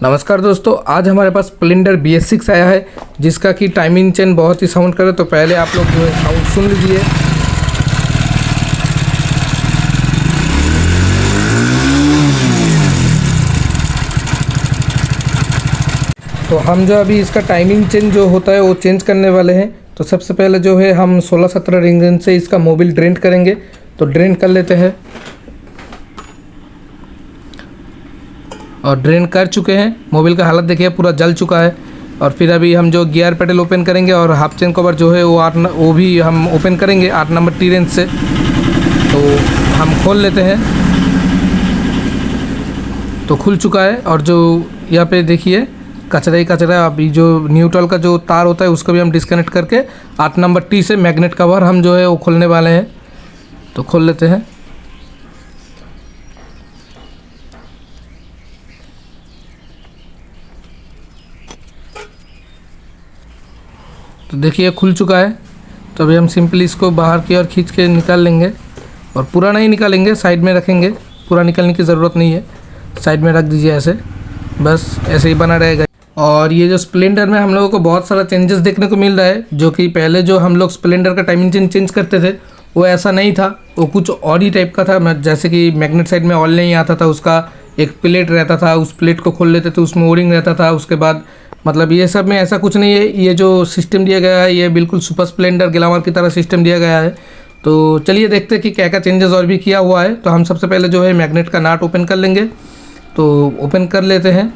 नमस्कार दोस्तों, आज हमारे पास स्प्लेंडर BS6 आया है जिसका कि टाइमिंग चेन बहुत ही साउंड करे। तो पहले आप लोग जो है साउंड सुन लीजिए। तो हम जो अभी इसका टाइमिंग चेंज जो होता है वो चेंज करने वाले हैं। तो सबसे पहले जो है हम 16-17 इंजन से इसका मोबिल ड्रेन करेंगे। तो ड्रेन कर लेते हैं और ड्रेन कर चुके हैं। मोबिल का हालत देखिए, पूरा जल चुका है। और फिर अभी हम जो गियर पेडल ओपन करेंगे और हाफ चेन कवर जो है वो भी हम ओपन करेंगे 8 नंबर टी रेंज से। तो हम खोल लेते हैं। तो खुल चुका है और जो यहाँ पे देखिए कचरा ही कचरा। अभी जो न्यूट्रल का जो तार होता है उसको भी हम डिस्कनेक्ट करके 8 नंबर टी से मैग्नेट कवर हम जो है वो खोलने वाले हैं। तो खोल लेते हैं। तो देखिए खुल चुका है। तो अभी हम सिंपली इसको बाहर की ओर खींच के निकाल लेंगे और पूरा नहीं निकालेंगे, साइड में रखेंगे। पूरा निकालने की ज़रूरत नहीं है, साइड में रख दीजिए ऐसे, बस ऐसे ही बना रहेगा। और ये जो स्प्लेंडर में हम लोगों को बहुत सारा चेंजेस देखने को मिल रहा है, जो कि पहले जो हम लोग स्प्लेंडर का टाइमिंग चेंज करते थे वो ऐसा नहीं था, वो कुछ और ही टाइप का था। जैसे कि मैग्नेट साइड में ऑयल नहीं आता था, उसका एक प्लेट रहता था, उस प्लेट को खोल लेते थे, उसमें ओरिंग रहता था। उसके बाद मतलब ये सब में ऐसा कुछ नहीं है। ये जो सिस्टम दिया गया है ये बिल्कुल सुपर स्प्लेंडर ग्लैमर की तरह सिस्टम दिया गया है। तो चलिए देखते हैं कि क्या क्या चेंजेस और भी किया हुआ है। तो हम सबसे पहले जो है मैग्नेट का नाट ओपन कर लेंगे। तो ओपन कर लेते हैं।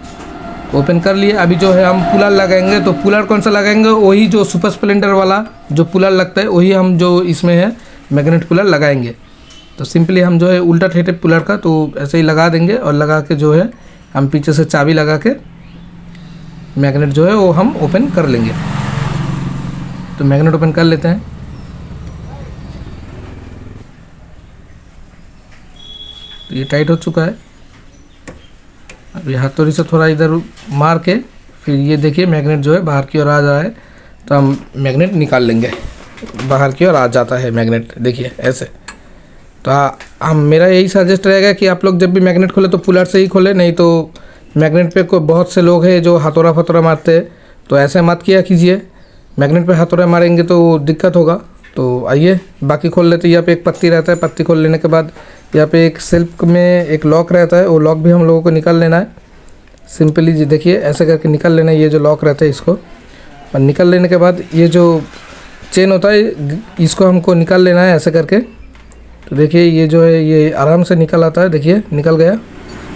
ओपन कर लिए। अभी जो है हम पुलर लगाएंगे। तो पुलर कौन सा लगाएंगे? वही जो सुपर स्प्लेंडर वाला जो पुलर लगता है वही हम जो इसमें है मैग्नेट पुलर लगाएंगे। तो सिंपली हम जो है उल्टा ठेठे पुलर का तो ऐसे ही लगा देंगे और लगा के जो है हम पीछे से चाबी लगा के मैग्नेट जो है वो हम ओपन कर लेंगे। तो मैग्नेट ओपन कर लेते हैं। तो ये टाइट हो चुका है। अभी हथौड़ी से थोड़ा इधर मार के फिर ये देखिए मैग्नेट जो है बाहर की ओर आ जा रहा है। तो हम मैग्नेट निकाल लेंगे। बाहर की ओर आ जाता है मैग्नेट, देखिए ऐसे। तो हम मेरा यही सजेस्ट रहेगा कि आप लोग जब भी मैग्नेट खोले तो पुलर से ही खोले, नहीं तो मैग्नेट पे बहुत से लोग हैं जो हथौड़ा फथौड़ा मारते हैं। तो ऐसे मत किया कीजिए, मैग्नेट पे हथौड़ा मारेंगे तो दिक्कत होगा। तो आइए बाकी खोल लेते हैं। यहाँ पे एक पत्ती रहता है, पत्ती खोल लेने के बाद यहाँ पे एक सेल्फ में एक लॉक रहता है, वो लॉक भी हम लोगों को निकाल लेना है। सिंपली जी देखिए ऐसे करके निकाल लेना है। ये जो लॉक रहता है इसको, और निकाल लेने के बाद ये जो चेन होता है इसको हमको निकाल लेना है ऐसे करके। तो देखिए ये जो है ये आराम से निकल आता है, देखिए निकल गया।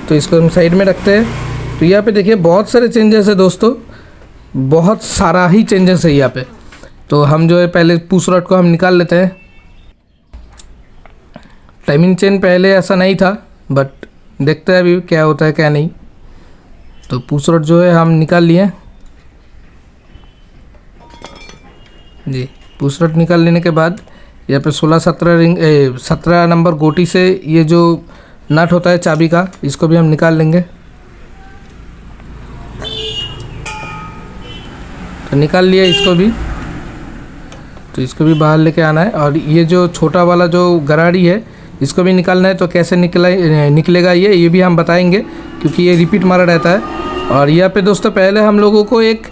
तो इसको हम साइड में रखते हैं। तो यहाँ पे देखिए बहुत सारे चेंजेस है दोस्तों, बहुत सारा ही चेंजेस है यहाँ पे। तो हम जो है पहले पुश रॉड को हम निकाल लेते हैं। टाइमिंग चेन पहले ऐसा नहीं था, बट देखते हैं अभी क्या होता है क्या नहीं। तो पुश रॉड जो है हम निकाल लिए जी। पुश रॉड निकाल लेने के बाद यहाँ पे 17 नंबर गोटी से ये जो नट होता है चाबी का, इसको भी हम निकाल लेंगे। तो निकाल लिया इसको भी। तो इसको भी बाहर लेके आना है। और ये जो छोटा वाला जो गराड़ी है इसको भी निकालना है। तो कैसे निकलेगा ये भी हम बताएंगे, क्योंकि ये रिपीट मारा रहता है। और यहाँ पे दोस्तों पहले हम लोगों को एक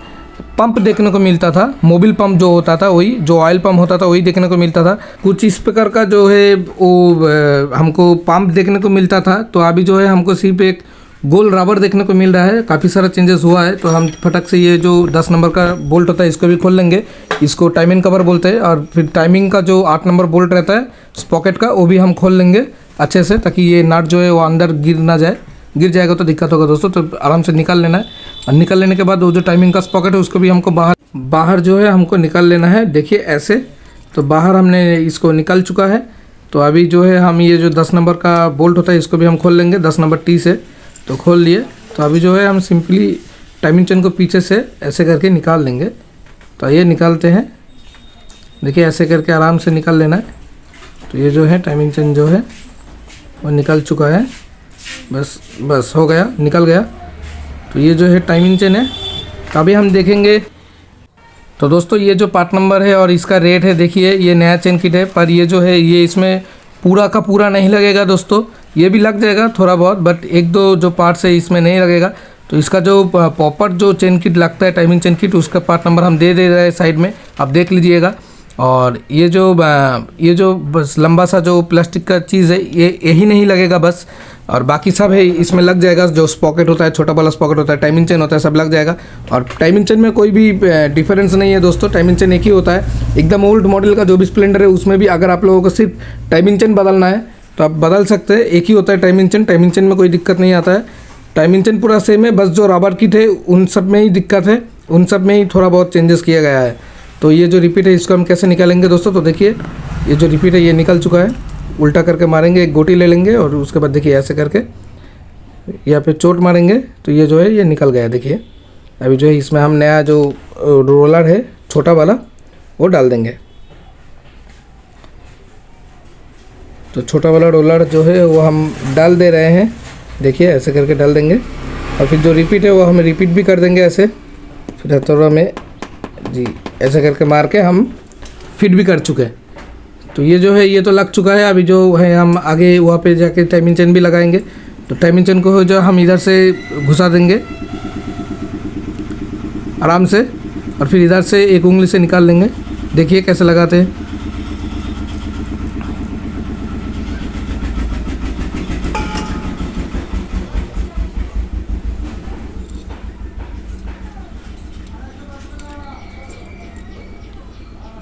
पंप देखने को मिलता था, मोबिल पंप जो होता था, वही जो ऑयल पंप होता था वही देखने को मिलता था। कुछ इस प्रकार का जो है वो हमको पंप देखने को मिलता था। तो अभी जो है हमको सिर्फ एक गोल रबर देखने को मिल रहा है। काफ़ी सारा चेंजेस हुआ है। तो हम फटक से ये जो 10 नंबर का बोल्ट होता है इसको भी खोल लेंगे। इसको टाइमिंग कवर बोलते हैं। और फिर टाइमिंग का जो 8 नंबर बोल्ट रहता है स्पॉकेट का, वो भी हम खोल लेंगे अच्छे से, ताकि ये नट जो है वो अंदर गिर ना जाए। गिर जाएगा तो दिक्कत होगा दोस्तों। तो आराम से निकाल लेना है। और निकाल लेने के बाद वो जो टाइमिंग का स्पॉकेट है उसको भी हमको बाहर जो है हमको निकाल लेना है। देखिए ऐसे। तो बाहर हमने इसको निकाल चुका है। तो अभी जो है हम ये जो 10 नंबर का बोल्ट होता है इसको भी हम खोल लेंगे 10 नंबर टी से। तो खोल लिए। तो अभी जो है हम सिंपली टाइमिंग चेन को पीछे से ऐसे करके निकाल लेंगे। तो ये निकालते हैं। देखिए ऐसे करके आराम से निकाल लेना है। तो ये जो है टाइमिंग चेन जो है वो निकल चुका है। बस हो गया, निकल गया। तो ये जो है टाइमिंग चेन है। तो अभी हम देखेंगे। तो दोस्तों ये जो पार्ट नंबर है और इसका रेट है, देखिए ये नया चेन किट है, पर ये जो है ये इसमें पूरा का पूरा नहीं लगेगा दोस्तों। ये भी लग जाएगा थोड़ा बहुत, बट एक दो जो पार्ट्स है इसमें नहीं लगेगा। तो इसका जो प्रॉपर जो चेन किट लगता है, टाइमिंग चेन किट, उसका पार्ट नंबर हम दे रहे हैं साइड में, आप देख लीजिएगा। और ये जो बस लंबा सा जो प्लास्टिक का चीज़ है, ये यही नहीं लगेगा बस, और बाकी सब है इसमें लग जाएगा। जो स्पॉकेट होता है, छोटा वाला स्पॉकेट होता है, टाइमिंग चेन होता है, सब लग जाएगा। और टाइमिंग चेन में कोई भी डिफरेंस नहीं है दोस्तों, टाइमिंग चेन एक ही होता है। एकदम ओल्ड मॉडल का जो भी स्प्लेंडर है उसमें भी अगर आप लोगों को सिर्फ टाइमिंग चेन बदलना है तो आप बदल सकते हैं, एक ही होता है टाइमिंग चेन। टाइमिंग चेन में कोई दिक्कत नहीं आता है, टाइमिंग चेन पूरा सेम है, बस जो रबर किट है उन सब में ही दिक्कत है, उन सब में ही थोड़ा बहुत चेंजेस किया गया है। तो ये जो रिपीट है इसको हम कैसे निकालेंगे दोस्तों, तो देखिए ये जो रिपीट है ये निकल चुका है। उल्टा करके मारेंगे, एक गोटी ले लेंगे और उसके बाद देखिए ऐसे करके यहाँ पे चोट मारेंगे तो ये जो है ये निकल गया। देखिए अभी जो है इसमें हम नया जो रोलर है छोटा वाला वो डाल देंगे। तो छोटा वाला रोलर जो है वो हम डाल दे रहे हैं, देखिए ऐसे करके डाल देंगे। और फिर जो रिपीट है वो हम रिपीट भी कर देंगे ऐसे, फिर हथौड़ा में जी ऐसे करके मार के हम फिट भी कर चुके हैं। तो ये जो है ये तो लग चुका है। अभी जो है हम आगे वहाँ पे जाके टाइमिंग चेन भी लगाएंगे। तो टाइमिंग चेन को जो हम इधर से घुसा देंगे आराम से, और फिर इधर से एक उंगली से निकाल लेंगे। देखिए कैसे लगाते हैं।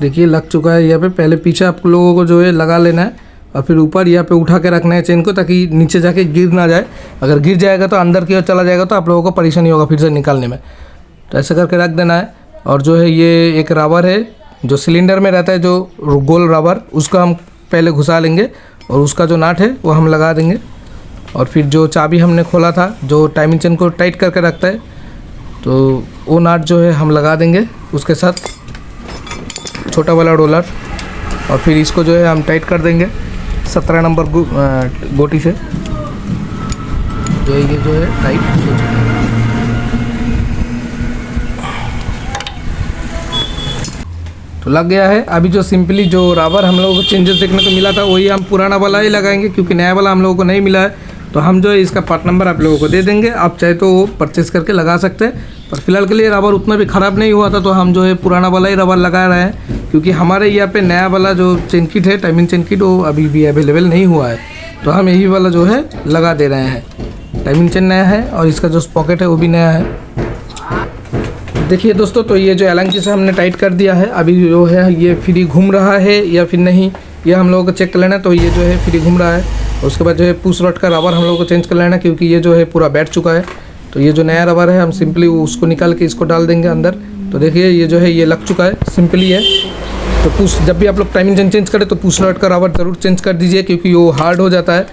देखिए लग चुका है यहाँ पे। पहले पीछे आप लोगों को जो है लगा लेना है और फिर ऊपर यहाँ पे उठा के रखना है चेन को, ताकि नीचे जाके गिर ना जाए। अगर गिर जाएगा तो अंदर की ओर चला जाएगा तो आप लोगों को परेशानी होगा फिर से निकालने में। तो ऐसे करके रख देना है। और जो है ये एक रबर है जो सिलेंडर में रहता है, जो गोल रबर, उसको हम पहले घुसा लेंगे और उसका जो नाट है वो हम लगा देंगे। और फिर जो चाबी हमने खोला था जो टाइमिंग चेन को टाइट करके रखता है, तो वो नाट जो है हम लगा देंगे उसके साथ, छोटा वाला रोलर। और फिर इसको जो है हम टाइट कर देंगे 17 नंबर गोटी से, जो ये जो है टाइट हो चुका है। तो लग गया है। अभी जो सिंपली जो रबर हम लोगों को चेंजेस देखने को मिला था वही हम पुराना वाला ही लगाएंगे, क्योंकि नया वाला हम लोगों को नहीं मिला है। तो हम जो है इसका पार्ट नंबर आप लोगों को दे देंगे, आप चाहे तो वो परचेस करके लगा सकते हैं। पर फिलहाल के लिए रबर उतना भी ख़राब नहीं हुआ था, तो हम जो है पुराना वाला ही रबर लगा रहे हैं, क्योंकि हमारे यहाँ पे नया वाला जो चेन किट है, टाइमिंग चेन किट, वो अभी भी अवेलेबल नहीं हुआ है। तो हम यही वाला जो है लगा दे रहे हैं। टाइमिंग चेन नया है और इसका जो पॉकेट है वो भी नया है। देखिए दोस्तों, तो ये जो एलंकी से हमने टाइट कर दिया है। अभी जो है ये फ्री घूम रहा है या फिर नहीं, ये हम लोगों को चेक कर लेना है। तो ये जो है फ्री घूम रहा है। उसके बाद जो है पुश रॉड का रबर हम लोगों को चेंज कर लेना है, क्योंकि ये जो है पूरा बैठ चुका है। तो ये जो नया रबर है हम सिंपली उसको निकाल के इसको डाल देंगे अंदर। तो देखिए ये जो है ये लग चुका है, सिंपली है। तो पुश, जब भी आप लोग टाइमिंग चेन चेंज करें तो पुश रॉड का रबर ज़रूर चेंज कर दीजिए, क्योंकि वो हार्ड हो जाता है।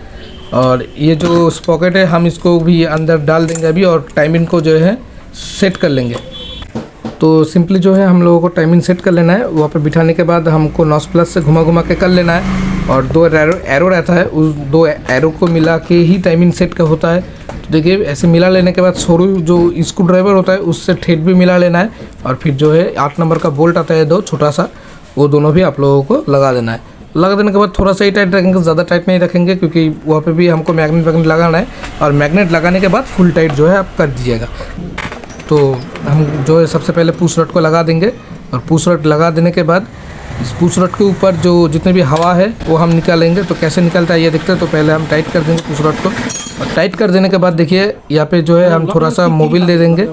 और ये जो स्पॉकेट है हम इसको भी अंदर डाल देंगे अभी, और टाइमिंग को जो है सेट कर लेंगे। तो सिंपली जो है हम लोगों को टाइमिंग सेट कर लेना है। वहाँ पे बिठाने के बाद हमको नॉस प्लस से घुमा घुमा के कर लेना है। और 2 एरो रहता है, उस 2 एरो को मिला के ही टाइमिंग सेट का होता है। तो देखिए ऐसे मिला लेने के बाद सरू जो स्क्रू ड्राइवर होता है उससे ठेठ भी मिला लेना है। और फिर जो है 8 नंबर का बोल्ट आता है 2 छोटा सा, वो दोनों भी आप लोगों को लगा देना है। लगा देने के बाद थोड़ा सा ही टाइट रखेंगे, ज़्यादा टाइट नहीं रखेंगे, क्योंकि वहाँ पे भी हमको मैग्नेट लगाना है। और मैग्नेट लगाने के बाद फुल टाइट जो है आप कर दीजिएगा। तो हम जो है सबसे पहले पुश रॉड को लगा देंगे, और पुश रॉड लगा देने के बाद इस पुश रॉड के ऊपर जो जितने भी हवा है वो हम निकालेंगे। तो कैसे निकलता है ये देखते हैं। तो पहले हम टाइट कर देंगे पुश रॉड को, और टाइट कर देने के बाद देखिए यहाँ पे जो है हम थोड़ा सा मोबिल दे देंगे।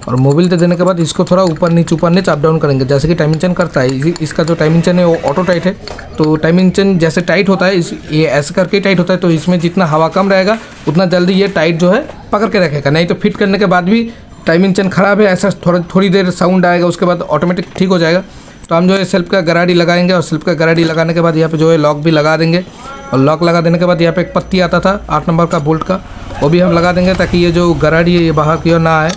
और मोबिल दे देने के बाद इसको थोड़ा ऊपर नीचे अप डाउन करेंगे, जैसे कि टाइमिंग चेन करता है। इसका जो टाइमिंग चेन है वो ऑटो टाइट है। तो टाइमिंग चेन जैसे टाइट होता है ये ऐसे करके टाइट होता है। तो इसमें जितना हवा कम रहेगा उतना जल्दी ये टाइट जो है पकड़ के रखेगा। नहीं तो फिट करने के बाद भी टाइमिंग चेन ख़राब है ऐसा थोड़ी देर साउंड आएगा, उसके बाद ऑटोमेटिक ठीक हो जाएगा। तो हम जो है सेल्फ का गराडी लगाएंगे, और सेल्फ का गराडी लगाने के बाद यहाँ पे जो है लॉक भी लगा देंगे। और लॉक लगा देने के बाद यहाँ पे एक पत्ती आता था 8 नंबर का बोल्ट का, वो भी हम लगा देंगे, ताकि ये जो गराडी है ये बाहर की ओर ना आए,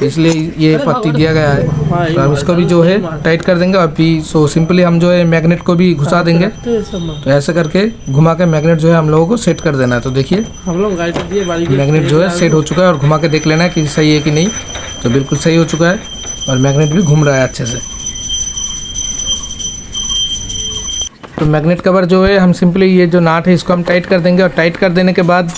इसलिए ये पत्ती दिया गया है। तो हम इसको भी जो है टाइट कर देंगे। और भी सिंपली हम जो है मैग्नेट को भी घुसा देंगे। तो ऐसे करके घुमा के मैग्नेट जो है हम लोगों को सेट कर देना है। तो देखिए मैग्नेट जो है सेट हो चुका है, और घुमा के देख लेना है कि सही है कि नहीं। तो बिल्कुल सही हो चुका है, और मैग्नेट भी घूम रहा है अच्छे से। तो मैग्नेट कवर जो है हम सिंपली ये जो नाट है इसको हम टाइट कर देंगे। और टाइट कर देने के बाद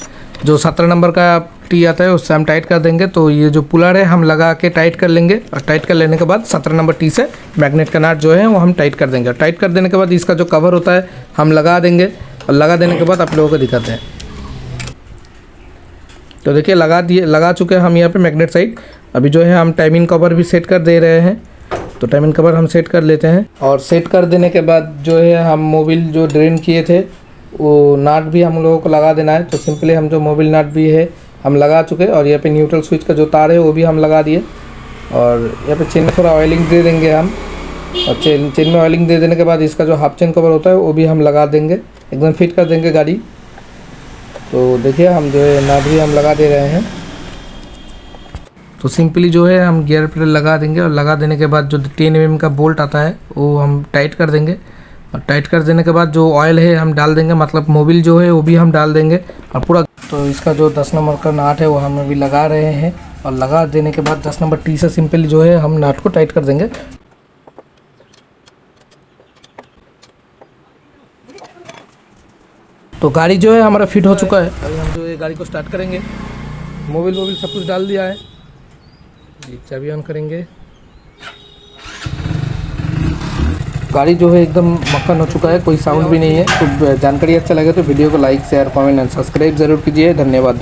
जो 17 नंबर का टी आता है उससे हम टाइट कर देंगे। तो ये जो पुलर है हम लगा के टाइट कर लेंगे और टाइट कर लेने के बाद 17 नंबर टी से मैग्नेट का नाट जो है वो हम टाइट कर देंगे। टाइट कर देने के बाद इसका जो कवर होता है हम लगा देंगे और लगा देने के बाद आप लोगों को दिखाते हैं। तो देखिए लगा चुके हैं हम यहाँ पे मैग्नेट साइड। अभी जो है हम टाइमिंग कवर भी सेट कर दे रहे हैं। तो टाइमिंग कवर हम सेट कर लेते हैं और सेट कर देने के बाद जो है हम मोबिल जो ड्रेन किए थे वो नाट भी हम लोगों को लगा देना है। तो सिंपली हम जो मोबिल नाट भी है हम लगा चुके और यहाँ पे न्यूट्रल स्विच का जो तार है वो भी हम लगा दिए। और यहाँ पे चेन में थोड़ा ऑयलिंग दे देंगे हम। और चेन में ऑयलिंग दे देने के बाद इसका जो हाफ चेन कवर होता है वो भी हम लगा देंगे, एकदम फिट कर देंगे गाड़ी। तो देखिए हम जो है नाट भी हम लगा दे रहे हैं। तो सिंपली जो है हम गियर पे लगा देंगे और लगा देने के बाद जो 10 mm का बोल्ट आता है वो हम टाइट कर देंगे। और टाइट कर देने के बाद जो ऑयल है हम डाल देंगे, मतलब मोबिल जो है वो भी हम डाल देंगे और पूरा। तो इसका जो 10 नंबर का नाट है वो हम अभी लगा रहे हैं और लगा देने के बाद 10 नंबर टी से सिंपली जो है हम नाट को टाइट कर देंगे। तो गाड़ी जो है हमारा फिट हो चुका है। अभी हम जो है गाड़ी को स्टार्ट करेंगे। मोबिल सब कुछ डाल दिया है। चाबी ऑन करेंगे। गाड़ी जो है एकदम मक्खन हो चुका है, कोई साउंड भी नहीं है। तो जानकारी अच्छा लगे तो वीडियो को like share comment and subscribe जरूर कीजिए। धन्यवाद।